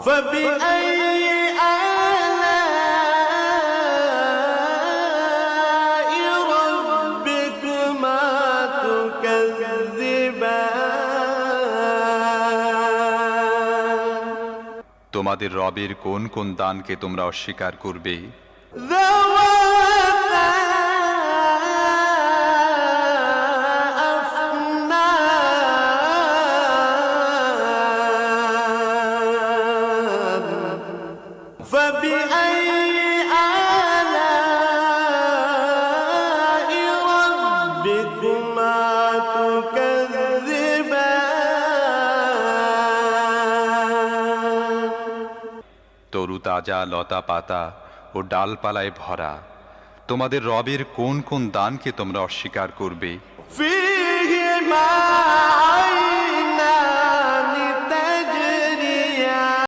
فبأي آلاء ربكما تكذبان তোমাদের রবের কোন কোন দানকে তোমরা অস্বীকার করবে? ذواتا أفنان فبأي آلاء ربكما تكذبان তরুতাজা লতা পাতা ও ডালপালায় ভরা তোমাদের রবের কোন কোন দানকে তোমরা অস্বীকার করবে? فيهما عين